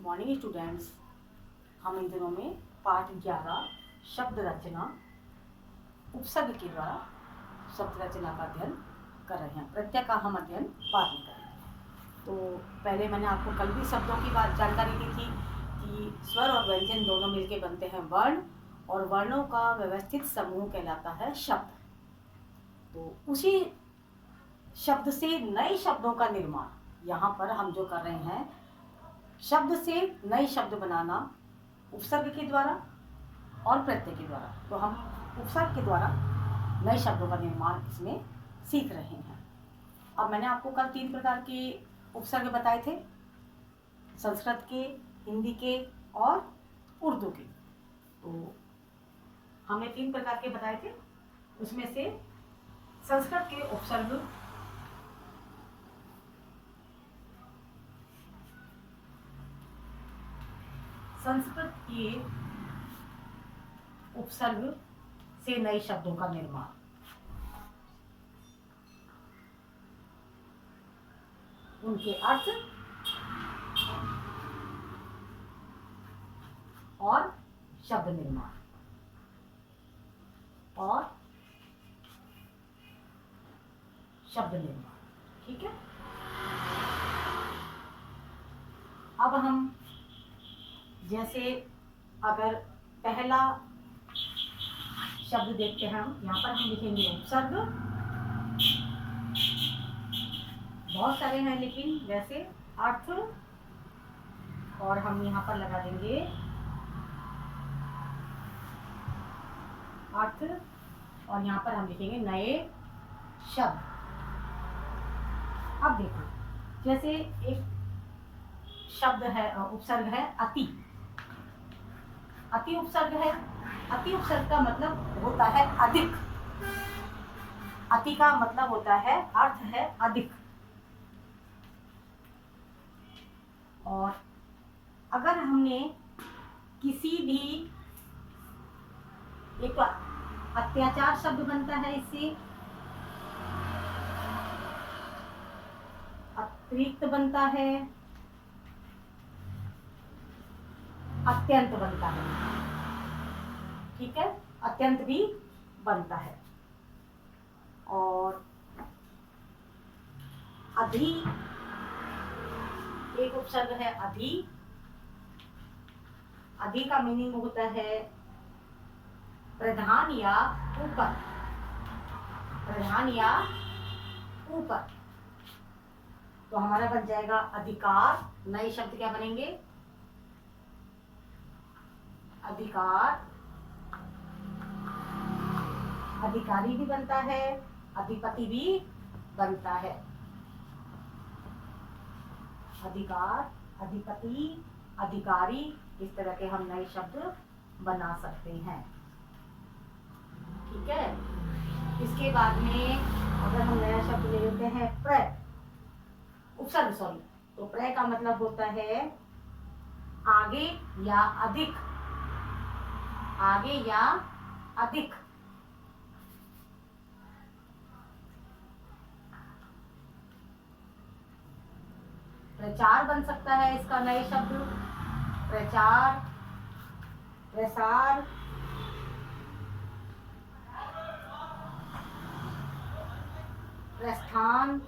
Morning students. हम इन दिनों में पाठ 11 शब्द रचना उपसर्ग के द्वारा शब्द रचना का अध्ययन कर रहे हैं। प्रत्यय का हम अध्ययन बाद में करेंगे। तो पहले मैंने आपको कल भी शब्दों की बात जानकारी दी थी कि स्वर और व्यंजन दोनों मिलके बनते हैं वर्ण, और वर्णों का व्यवस्थित समूह कहलाता है शब्द। तो उसी शब्द से नए शब्दों का निर्माण यहाँ पर हम जो कर रहे हैं, शब्द से नए शब्द बनाना उपसर्ग के द्वारा और प्रत्यय के द्वारा। तो हम उपसर्ग के द्वारा नए शब्दों का निर्माण इसमें सीख रहे हैं। अब मैंने आपको कल 3 प्रकार के उपसर्ग बताए थे, संस्कृत के, हिंदी के और उर्दू के। तो हमने 3 प्रकार के बताए थे। उसमें से संस्कृत के उपसर्ग से नए शब्दों का निर्माण। उनके अर्थ और शब्द निर्माण ठीक है। अब हम जैसे अगर पहला शब्द देखते हैं, हम यहाँ पर हम लिखेंगे उपसर्ग। बहुत सारे हैं लेकिन वैसे अर्थ, और हम यहाँ पर लगा देंगे अर्थ, और यहाँ पर हम लिखेंगे नए शब्द। अब देखो, जैसे एक शब्द है, उपसर्ग है अति। अति उपसर्ग है। अति उपसर्ग का मतलब होता है अधिक। अति का मतलब होता है, अर्थ है अधिक। और अगर हमने किसी भी एक अत्याचार शब्द बनता है, इससे अतिरिक्त बनता है, अत्यंत बनता है। ठीक है, अत्यंत भी बनता है। और अधि एक उपसर्ग है अधि। अधि का मीनिंग होता है प्रधान या ऊपर। प्रधान या ऊपर। तो हमारा बन जाएगा अधिकार। नए शब्द क्या बनेंगे? अधिकार। अधिकारी भी बनता है, अधिपति भी बनता है। अधिकार, अधिपति, अधिकारी, इस तरह के हम नए शब्द बना सकते हैं। ठीक है। इसके बाद में अगर हम नया शब्द ले लेते हैं प्र, उपसर्ग सॉरी, तो प्र का मतलब होता है आगे या अधिक। आगे या अधिक। प्रचार बन सकता है इसका नए शब्द। प्रचार, प्रसार, प्रस्थान,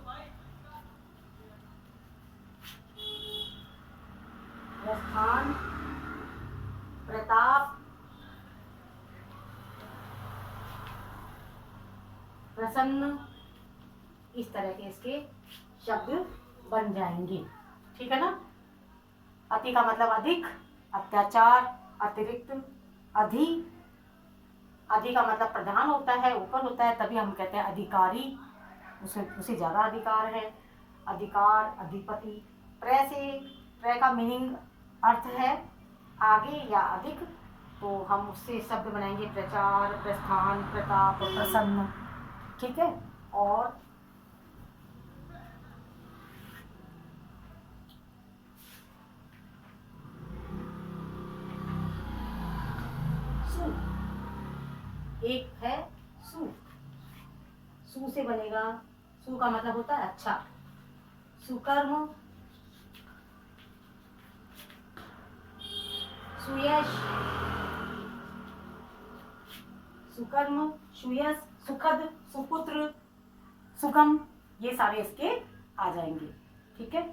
प्रस्थान, प्रताप, प्रसन्न, इस तरह के इसके शब्द बन जाएंगे। ठीक है ना। अति का मतलब अधिक, अत्याचार, अतिरिक्त, अधि। अधि का मतलब प्रधान होता है, ऊपर होता है, तभी हम कहते हैं अधिकारी। उसे ज्यादा अधिकार है। अधिकार, अधिपति। प्र का मीनिंग अर्थ है आगे या अधिक। तो हम उससे शब्द बनाएंगे प्रचार, प्रस्थान, प्रताप, प्रसन्न। ठीक है। और सु, एक है सु। सु से बनेगा, सु का मतलब होता है अच्छा। सुकर्म, सुयश, सुकर्म, सुयश, सुखद, सुपुत्र, सुगम, ये सारे इसके आ जाएंगे। ठीक है,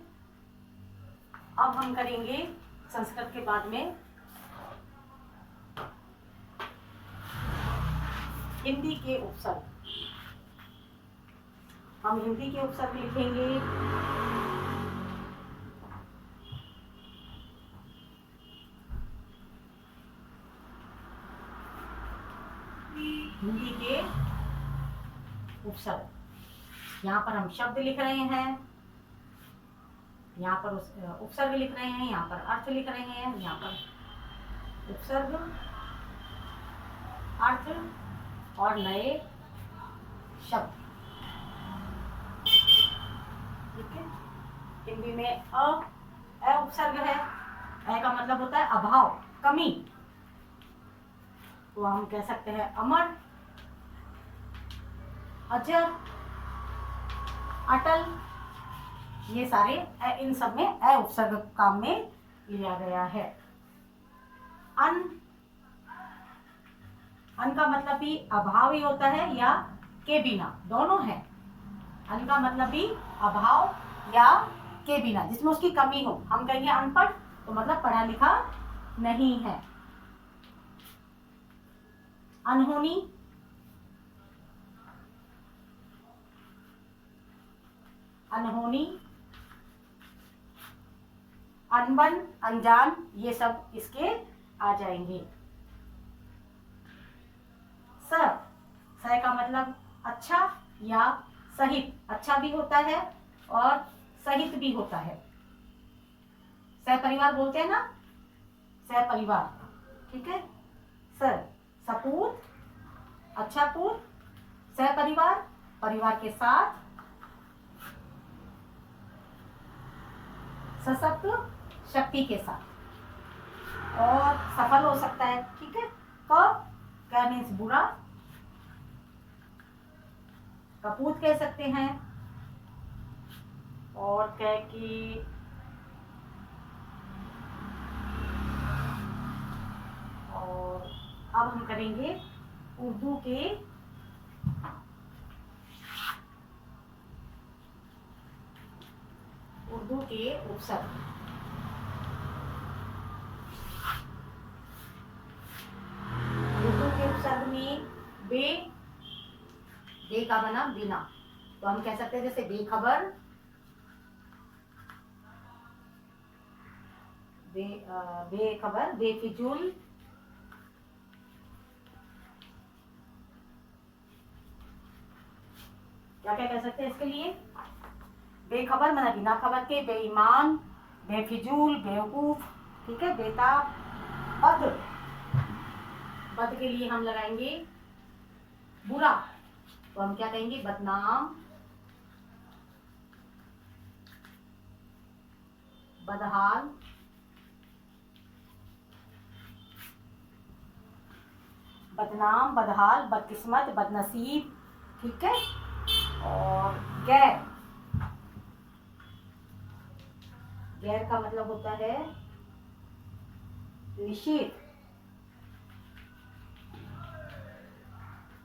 अब हम करेंगे संस्कृत के बाद में हिंदी के उपसर्ग। हम हिंदी के उपसर्ग लिखेंगे। हिंदी के उपसर्ग, यहाँ पर हम शब्द लिख रहे हैं, यहाँ पर उपसर्ग लिख रहे हैं, यहाँ पर अर्थ लिख रहे हैं, यहाँ पर उपसर्ग, अर्थ और नए शब्द। ठीक है, हिंदी में अ उपसर्ग है। अ का मतलब होता है अभाव, कमी, तो हम कह सकते हैं अमर, अजर, अटल, ये सारे इन सब में अ उपसर्ग काम में लिया गया है। अन, अन का मतलब भी अभाव ही होता है या के बिना, दोनों है। अन का मतलब भी अभाव या के बिना, जिसमें उसकी कमी हो। हम कहेंगे अनपढ़ तो मतलब पढ़ा लिखा नहीं है। अनहोनी, अनहोनी, अनबन, अनजान, ये सब इसके आ जाएंगे। स का मतलब अच्छा या सहित, अच्छा भी होता है और सहित भी होता है। सहपरिवार बोलते हैं ना, सहपरिवार। ठीक है, सपूत, अच्छा पूत, सहपरिवार, परिवार के साथ, सशक्त, शक्ति के साथ, और सफल हो सकता है। ठीक है, क मीन्स बुरा, कपूत कह सकते हैं, और कह की और अब हम करेंगे उर्दू के उपसर्ग। उर्दू के उपसर्ग में बे का बना बिना, तो हम कह सकते हैं जैसे बेखबर, बेखबर, बेफिजूल, क्या क्या कह सकते हैं इसके लिए? बेखबर मतलब बिना खबर के, बेईमान, बेफिजूल, बेवकूफ। ठीक है, बेताब, बद, बद के लिए हम लगाएंगे बुरा, तो हम क्या कहेंगे? बदनाम, बदहाल, बदनाम, बदहाल, बदकिस्मत, बदनसीब। ठीक है, और गैर, गैर का मतलब होता है निषेध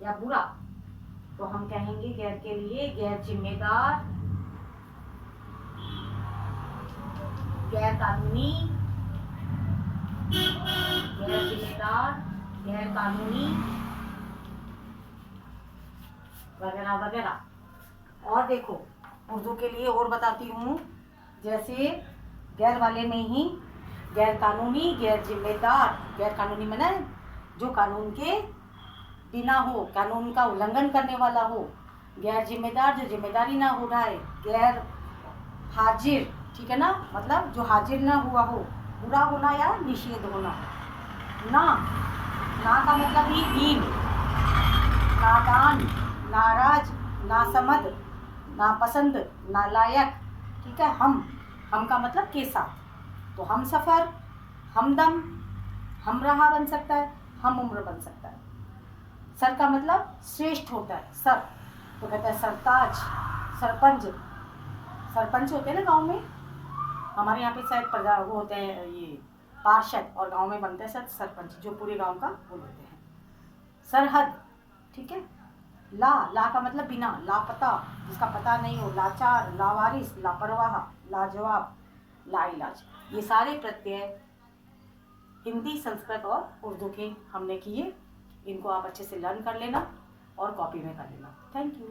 या बुरा, तो हम कहेंगे गैर के लिए गैर जिम्मेदार, गैर कानूनी, गैर जिम्मेदार, गैर कानूनी, वगैरह वगैरह। और देखो उर्दू के लिए और बताती हूँ, जैसे गैर वाले में ही गैर कानूनी, गैर जिम्मेदार, गैर कानूनी माने जो कानून के बिना हो, कानून का उल्लंघन करने वाला हो, गैर जिम्मेदार जो जिम्मेदारी ना उठाए, गैर हाजिर, ठीक है ना, मतलब जो हाजिर ना हुआ हो, बुरा होना या निषेध होना। ना का मतलब ही हीन, नादान, नाराज, नासमझ, नापसंद, नालायक। ठीक है, हम का मतलब के साथ, तो हम सफ़र, हमदम, हमराह बन सकता है, हम उम्र बन सकता है। सर का मतलब श्रेष्ठ होता है, सर, तो कहता है सरताज, सरपंच, सरपंच होते हैं ना गांव में, हमारे यहाँ पे शायद वो होते हैं, ये पार्षद, और गांव में बनते हैं सरपंच, जो पूरे गांव का वो लेते हैं। सरहद, ठीक है। ला का मतलब बिना, लापता, जिसका पता नहीं हो, लाचार, लावारिस, लापरवाह, लाजवाब, लाइलाज। ये सारे प्रत्यय हिंदी, संस्कृत और उर्दू के हमने किए। इनको आप अच्छे से लर्न कर लेना और कॉपी में कर लेना। Thank you.